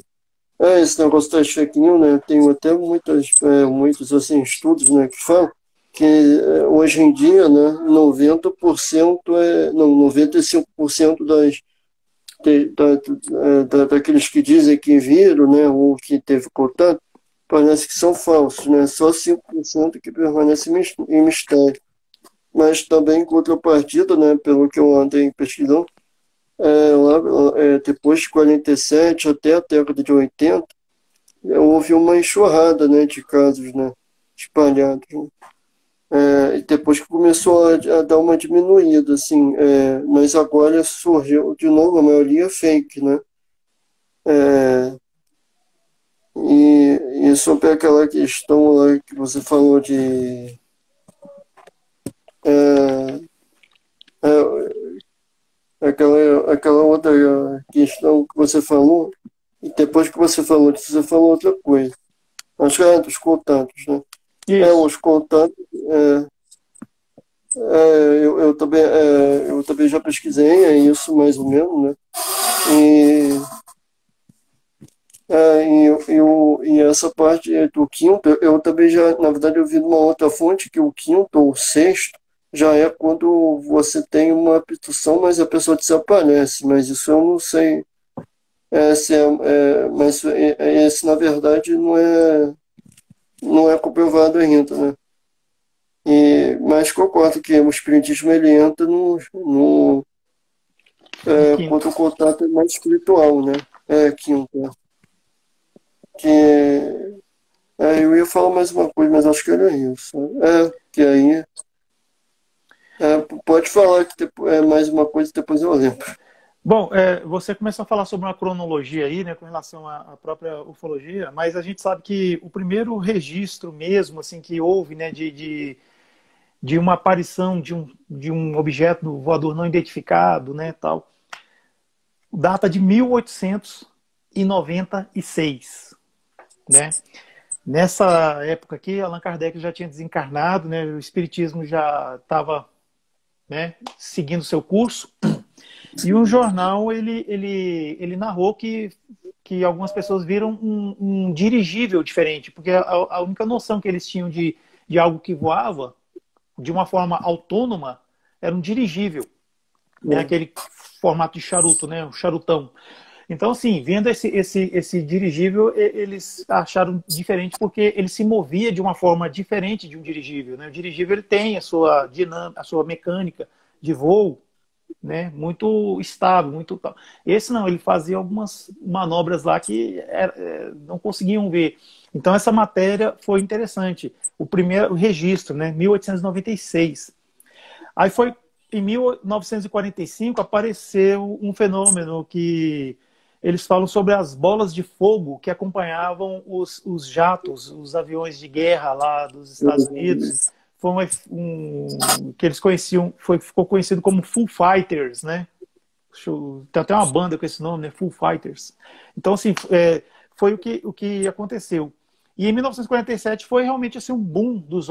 esse negócio da fake news, né, tem até muitos assim, estudos, né, que falam que hoje em dia, né, 90% não, 95% daqueles que dizem que viram, né, ou que teve contato, parece que são falsos, né, só 5% que permanece em mistério. Mas também, em contrapartida, né, pelo que eu andei pesquisando, depois de 47 até a década de 80, houve uma enxurrada, né, de casos, né, espalhados. Né? E depois que começou a dar uma diminuída, assim, mas agora surgiu de novo, a maioria fake, né? E sobre aquela questão lá que você falou de aquela outra questão que você falou, e depois que você falou disso, você falou outra coisa. Acho que dos contatos, né? Os contatos. Eu também já pesquisei, isso mais ou menos, né? E essa parte do quinto, eu também já, na verdade, eu vi numa outra fonte que o quinto ou o sexto já é quando você tem uma abdução, mas a pessoa desaparece. Mas isso eu não sei mas esse, na verdade, não é comprovado ainda, né? Mas concordo que o espiritismo ele entra quando o contato é mais espiritual, né? Quinto. Eu ia falar mais uma coisa, mas acho que era isso. Que aí. Pode falar que depois, mais uma coisa, depois eu lembro. Bom, você começou a falar sobre uma cronologia aí, né, com relação à própria ufologia, mas a gente sabe que o primeiro registro mesmo, assim, que houve, né, de uma aparição de um objeto voador não identificado, né, tal. Data de 1896, né? Nessa época aqui, Allan Kardec já tinha desencarnado, né? O espiritismo já estava, né, seguindo seu curso. E um jornal ele narrou que algumas pessoas viram um dirigível diferente, porque a única noção que eles tinham de algo que voava de uma forma autônoma era um dirigível, né? Aquele formato de charuto, né? Um charutão. Então, assim, vendo esse dirigível, eles acharam diferente porque ele se movia de uma forma diferente de um dirigível, né? O dirigível ele tem a sua dinâmica, a sua mecânica de voo, né? Muito estável, muito tal. Esse não, ele fazia algumas manobras lá que não conseguiam ver. Então, essa matéria foi interessante. O primeiro registro, né? 1896. Aí foi em 1945 apareceu um fenômeno que eles falam sobre as bolas de fogo que acompanhavam os jatos, os aviões de guerra lá dos Estados Unidos. Foi que eles conheciam, ficou conhecido como Foo Fighters, né? Tem até uma banda com esse nome, né? Foo Fighters. Então, assim, foi o que aconteceu. E em 1947 foi realmente assim, um boom dos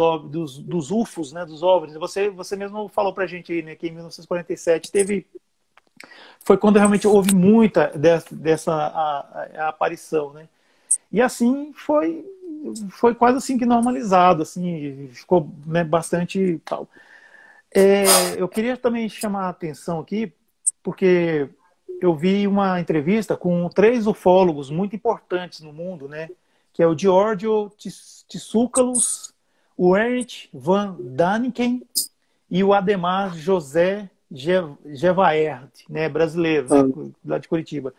UFOs, né? Dos OVNIs. Você mesmo falou pra gente aí, né? Que em 1947 foi quando realmente houve muita dessa a aparição, né? E assim foi quase assim que normalizado, assim, ficou, né, bastante tal. Eu queria também chamar a atenção aqui, porque eu vi uma entrevista com 3 ufólogos muito importantes no mundo, né? Que é o Giorgio Tsoukalos, o Ernst van Daniken e o Ademar José Gevaert, né? Brasileiro, né? Lá de Curitiba.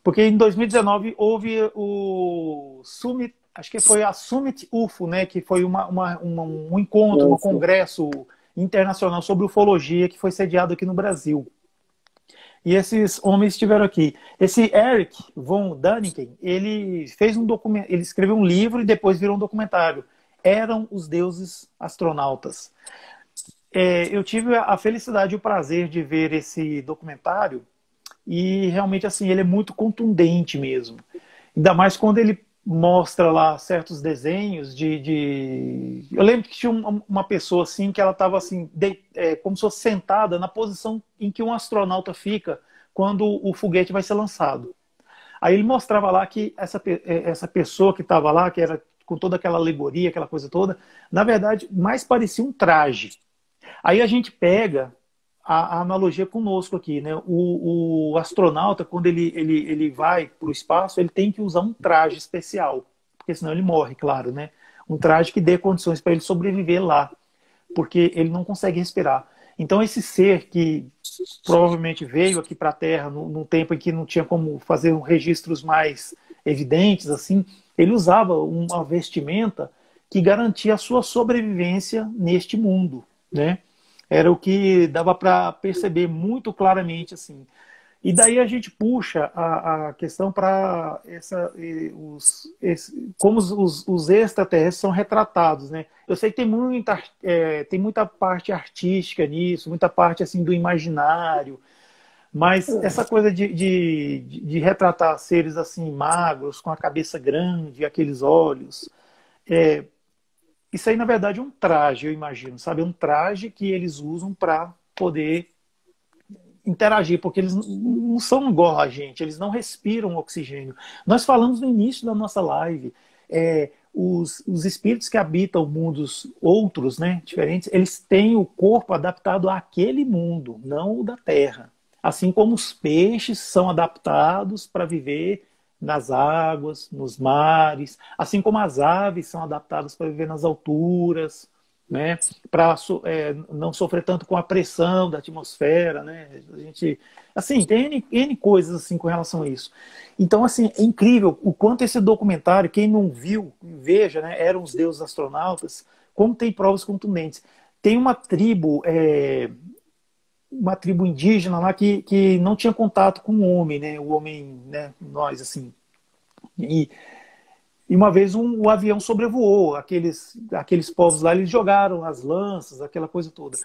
Porque em 2019 houve o Summit, acho que foi a Summit UFO, né? Que foi um encontro, um congresso internacional sobre ufologia que foi sediado aqui no Brasil. E esses homens estiveram aqui. Esse Eric von Däniken, ele fez um documento, ele escreveu um livro e depois virou um documentário. Eram os deuses astronautas. Eu tive a felicidade e o prazer de ver esse documentário e realmente assim ele é muito contundente mesmo. Ainda mais quando ele mostra lá certos desenhos eu lembro que tinha uma pessoa assim que ela estava assim como se fosse sentada na posição em que um astronauta fica quando o foguete vai ser lançado. Aí ele mostrava lá que essa pessoa que estava lá, que era com toda aquela alegoria, aquela coisa toda, na verdade mais parecia um traje. Aí a gente pega a analogia conosco aqui, né? O astronauta, quando ele vai para o espaço, ele tem que usar um traje especial, porque senão ele morre, claro, né? Um traje que dê condições para ele sobreviver lá, porque ele não consegue respirar. Então esse ser que provavelmente veio aqui para a Terra num tempo em que não tinha como fazer registros mais evidentes, assim, ele usava uma vestimenta que garantia a sua sobrevivência neste mundo, né? Era o que dava para perceber muito claramente, assim. E daí a gente puxa a questão para como os extraterrestres são retratados, né? Eu sei que tem muita parte artística nisso, muita parte assim do imaginário, mas essa coisa de retratar seres assim magros, com a cabeça grande, aqueles olhos, isso aí, na verdade, é um traje, eu imagino, sabe? É um traje que eles usam para poder interagir, porque eles não são igual a gente, eles não respiram oxigênio. Nós falamos no início da nossa live, os espíritos que habitam mundos outros, né, diferentes, eles têm o corpo adaptado àquele mundo, não o da Terra. Assim como os peixes são adaptados para viver nas águas, nos mares, assim como as aves são adaptadas para viver nas alturas, né, para não sofrer tanto com a pressão da atmosfera, né? A gente, assim, tem N coisas assim com relação a isso. Então, assim, é incrível o quanto esse documentário, quem não viu, veja, né, Eram os Deuses Astronautas, como tem provas contundentes. Tem uma tribo indígena lá que não tinha contato com o homem, né? O homem, né? Nós, assim. E E uma vez o avião sobrevoou, aqueles povos lá, eles jogaram as lanças, aquela coisa toda.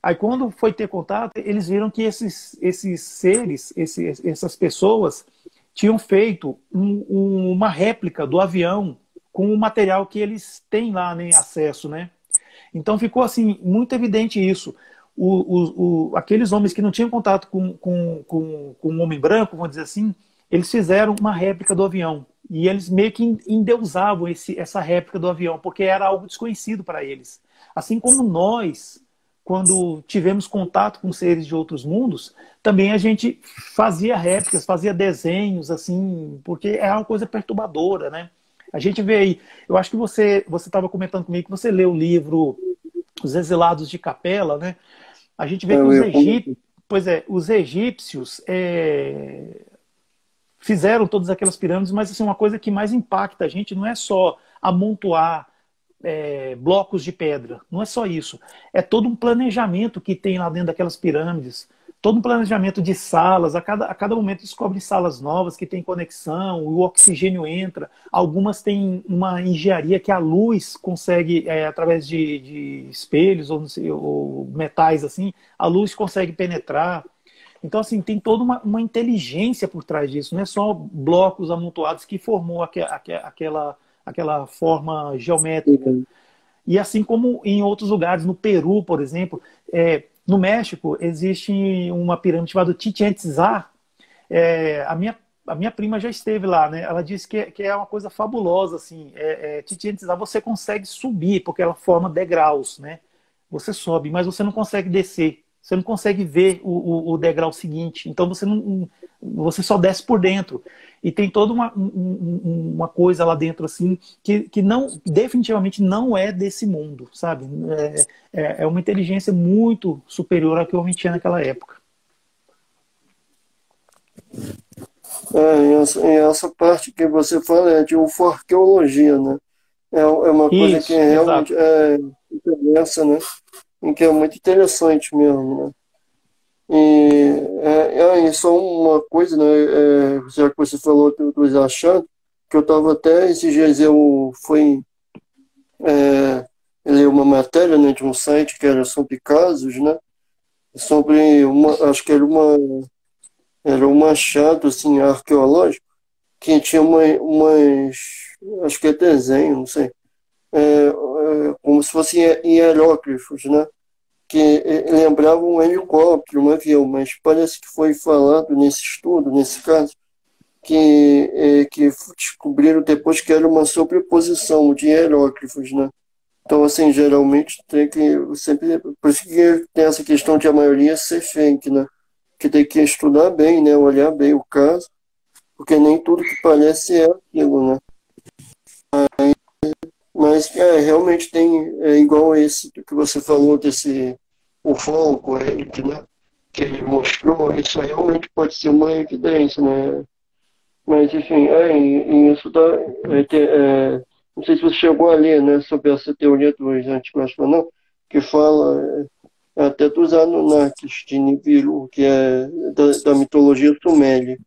Aí quando foi ter contato, eles viram que esses seres, essas pessoas, tinham feito uma réplica do avião com o material que eles têm lá, né, acesso, né? Então ficou assim muito evidente isso. Aqueles homens que não tinham contato com o homem branco, vamos dizer assim, eles fizeram uma réplica do avião. E eles meio que endeusavam essa réplica do avião, porque era algo desconhecido para eles. Assim como nós, quando tivemos contato com seres de outros mundos, também a gente fazia réplicas, fazia desenhos, assim, porque é uma coisa perturbadora, né? A gente vê aí, eu acho que você estava comentando comigo que você leu o livro Os Exilados de Capela, né? A gente vê que Eu ia comentar. os egípcios fizeram todas aquelas pirâmides, mas assim, uma coisa que mais impacta a gente não é só amontoar blocos de pedra, não é só isso. É todo um planejamento que tem lá dentro daquelas pirâmides, todo um planejamento de salas, a cada momento descobre salas novas que tem conexão, o oxigênio entra, algumas têm uma engenharia que a luz consegue, através de espelhos ou, não sei, ou metais assim, a luz consegue penetrar. Então, assim, tem toda uma inteligência por trás disso. Não é só blocos amontoados que formou aquela forma geométrica. E assim como em outros lugares, no Peru, por exemplo, no México, existe uma pirâmide chamada Chichén Itzá. A minha prima já esteve lá, né? Ela disse que é uma coisa fabulosa, assim. Chichén Itzá você consegue subir, porque ela forma degraus, né? Você sobe, mas você não consegue descer. Você não consegue ver o degrau seguinte. Então você só desce por dentro. E tem toda uma coisa lá dentro assim que não, definitivamente não é desse mundo, sabe? É uma inteligência muito superior à que o homem tinha naquela época. Essa parte que você fala é de ufarqueologia, né? É uma coisa que Isso, realmente exato. interessa, né? E que é muito interessante mesmo, né? E só uma coisa, né? Já que você falou dos achados, que eu estava até esses dias eu fui ler uma matéria, né, de um site que era sobre casos, né? Sobre acho que era um achado assim arqueológico que tinha umas, acho que é desenho, não sei, como se fossem hieróglifos, né? Que lembrava um helicóptero, um avião, mas parece que foi falado nesse estudo, nesse caso, que descobriram depois que era uma sobreposição de hieróglifos, né? Então, assim, geralmente tem que sempre, por isso que tem essa questão de a maioria ser fake, né? Que tem que estudar bem, né? Olhar bem o caso, porque nem tudo que parece é aquilo, né? Mas realmente tem, igual esse que você falou desse ufólogo, Eric, né? Que ele mostrou, isso realmente pode ser uma evidência, né? Mas, enfim, e isso dá, não sei se você chegou a ler, né, sobre essa teoria dos antigos não, que fala até dos Anunnakis de Nibiru, que é da mitologia suméria.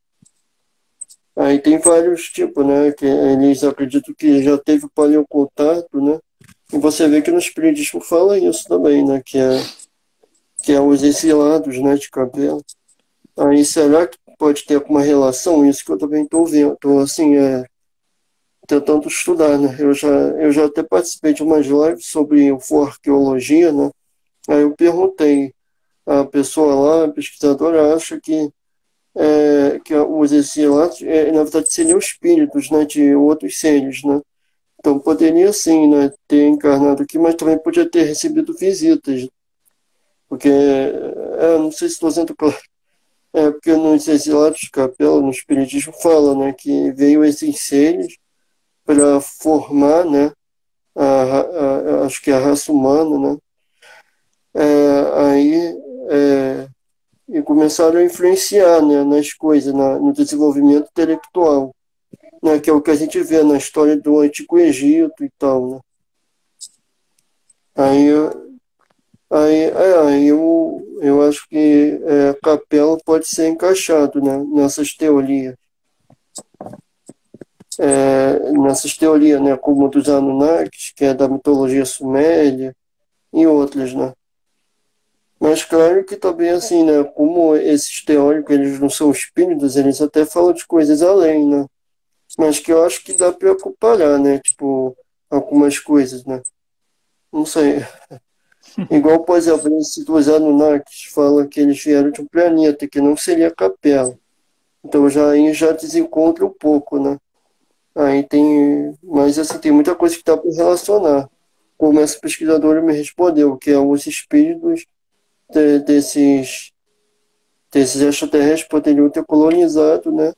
Aí tem vários tipos, né, que eles acreditam que já teve paleocontato, né, e você vê que no espiritismo fala isso também, né, que é os exilados, né, de cabelo. Aí será que pode ter alguma relação? Isso que eu também estou vendo, estou assim, tentando estudar, né, eu já até participei de umas lives sobre ufoarqueologia, né, aí eu perguntei, a pessoa lá, a pesquisadora, acha que os exilados, na verdade, seriam espíritos, né, de outros seres, né? Então, poderia, sim, né, ter encarnado aqui, mas também podia ter recebido visitas, porque, não sei se estou sendo claro, porque nos exilados de Capela, no Espiritismo, fala, né, que veio esses seres para formar, né, acho que a raça humana, né? Aí e começaram a influenciar, né, nas coisas, no desenvolvimento intelectual, né, que é o que a gente vê na história do Antigo Egito e tal, né. Aí, eu acho que Capela pode ser encaixado, né, nessas teorias. nessas teorias, né, como dos Anunnakis, que é da mitologia suméria, e outras, né? Mas claro que também, assim, né, como esses teóricos, eles não são espíritos, eles até falam de coisas além, né? Mas que eu acho que dá para comparar, né? Tipo, algumas coisas, né? Não sei. Igual, por exemplo, esse dos Anunnakis fala que eles vieram de um planeta, que não seria Capela. Então já aí já desencontra um pouco, né? Aí tem, mas assim, tem muita coisa que dá para relacionar. Como essa pesquisadora me respondeu, que é os espíritos desses, desses extraterrestres poderiam ter colonizado, né?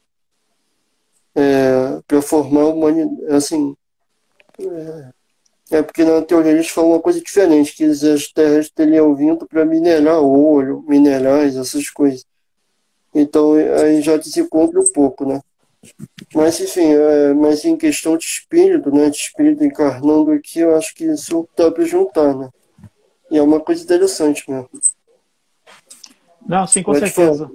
Para formar a humanidade, assim, porque na teoria eles falam uma coisa diferente, que os extraterrestres teriam vindo para minerar ouro, minerais, essas coisas. Então aí já desencontra um pouco, né? Mas enfim, mas em questão de espírito, né? De espírito encarnando aqui, eu acho que isso dá para juntar, né? E é uma coisa interessante mesmo. Não, sim, com Pode falar. certeza.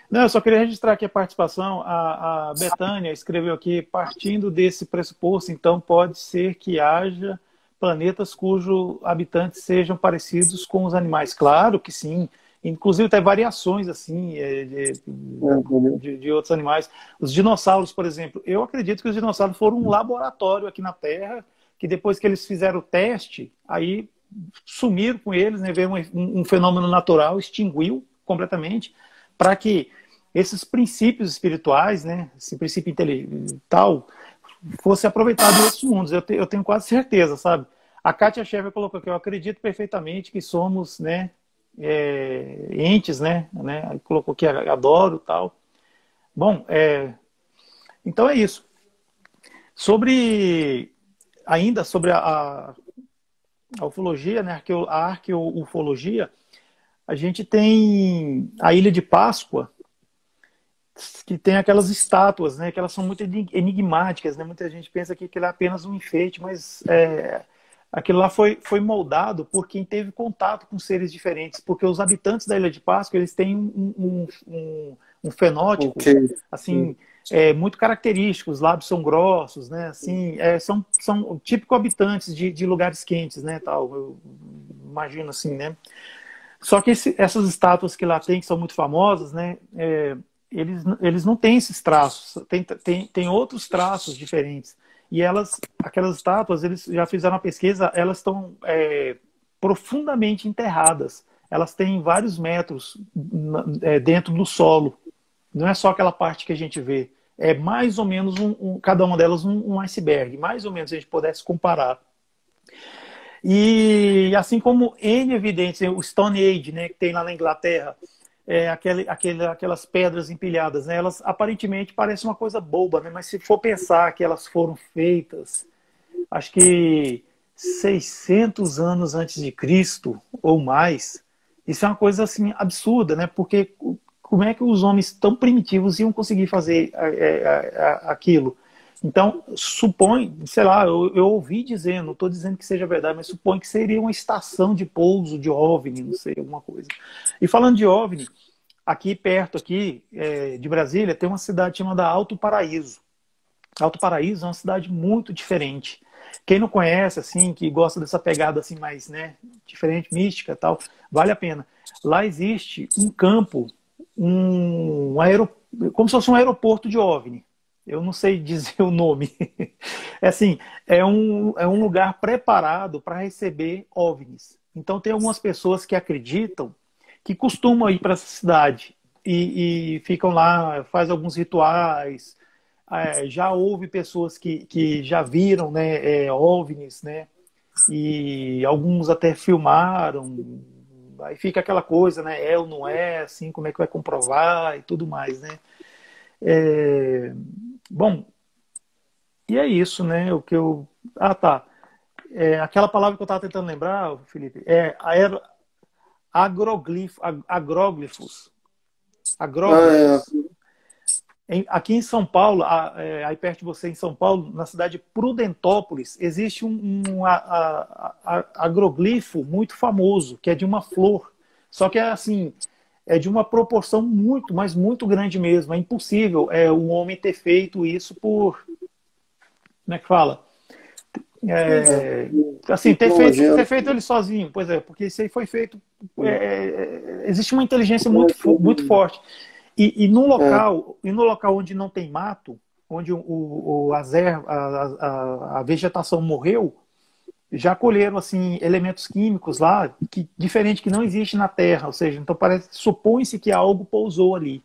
Não, eu só queria registrar aqui a participação. A Betânia escreveu aqui, partindo desse pressuposto, então pode ser que haja planetas cujos habitantes sejam parecidos com os animais. Claro que sim. Inclusive tem variações assim Entendeu? de outros animais. Os dinossauros, por exemplo, eu acredito que os dinossauros foram um laboratório aqui na Terra, que depois que eles fizeram o teste, aí sumiram com eles, né, veio um fenômeno natural, extinguiu completamente, para que esses princípios espirituais, né, esse princípio tal, fosse aproveitado em outros mundos. Eu tenho quase certeza, sabe? A Kátia Schever colocou aqui, eu acredito perfeitamente que somos, né, entes, né, colocou que adoro tal. Bom, então é isso. Ainda sobre a ufologia, né, a arqueoufologia, a gente tem a Ilha de Páscoa, que tem aquelas estátuas, né, que elas são muito enigmáticas, né, muita gente pensa que aquilo é apenas um enfeite, mas aquilo lá foi moldado por quem teve contato com seres diferentes, porque os habitantes da Ilha de Páscoa, eles têm um Ok. fenótipo, assim, muito característico, os lábios são grossos, né, assim, são típicos habitantes de lugares quentes, né, tal, eu imagino assim, né. Só que essas estátuas que lá tem, que são muito famosas, né, eles não têm esses traços, tem outros traços diferentes. E aquelas estátuas, eles já fizeram uma pesquisa, elas estão profundamente enterradas. Elas têm vários metros dentro do solo. Não é só aquela parte que a gente vê. É mais ou menos, cada uma delas um iceberg. Mais ou menos, se a gente pudesse comparar. E assim como N evidências, o Stone Age, né, que tem lá na Inglaterra, aquelas pedras empilhadas, né, elas aparentemente parecem uma coisa boba, né, mas se for pensar que elas foram feitas, acho que 600 anos antes de Cristo ou mais, isso é uma coisa assim absurda, né, porque como é que os homens tão primitivos iam conseguir fazer aquilo? Então, supõe, sei lá, eu ouvi dizer, não estou dizendo que seja verdade, mas supõe que seria uma estação de pouso de OVNI, não sei, alguma coisa. E falando de OVNI, aqui perto de Brasília, tem uma cidade chamada Alto Paraíso. Alto Paraíso é uma cidade muito diferente. Quem não conhece, assim, que gosta dessa pegada assim mais, né, diferente, mística e tal, vale a pena. Lá existe um campo, como se fosse um aeroporto de OVNI. Eu não sei dizer o nome. É assim, é um lugar preparado para receber OVNIs. Então tem algumas pessoas que acreditam que costumam ir para essa cidade e ficam lá, faz alguns rituais. Já houve pessoas que já viram, né, OVNIs, né? E alguns até filmaram. Aí fica aquela coisa, né? É ou não é, assim, como é que vai comprovar e tudo mais, né? É, Bom, e é isso, né? O que eu. Ah, tá. Aquela palavra que eu estava tentando lembrar, Felipe, agróglifos. Ah, Agróglifos. Aqui em São Paulo, aí perto de você, em São Paulo, na cidade de Prudentópolis, existe um agroglifo muito famoso, que é de uma flor. Só que é assim, é de uma proporção muito, mas muito grande mesmo. É impossível o homem ter feito isso como é que fala? É, assim, Tecnologia. ter feito ele sozinho, pois é, porque isso aí foi feito. Existe uma inteligência muito forte. É, E no local onde não tem mato, onde a vegetação morreu, já colheram assim elementos químicos lá que diferente que não existe na Terra, ou seja, então parece supõe-se que algo pousou ali.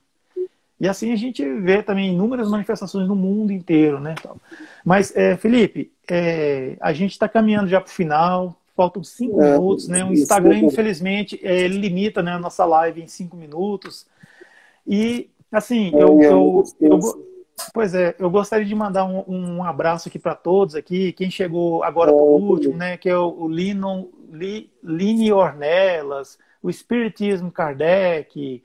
E assim a gente vê também inúmeras manifestações no mundo inteiro, né? Mas, Felipe, a gente está caminhando já para o final, faltam 5 minutos, né? O Instagram, desculpa. infelizmente, ele limita, né, a nossa live em 5 minutos. E, assim, É muito extenso. pois é, eu gostaria de mandar um abraço aqui para todos aqui, quem chegou agora por último, É, né, que é o Lini Ornelas, o Espiritismo Kardec,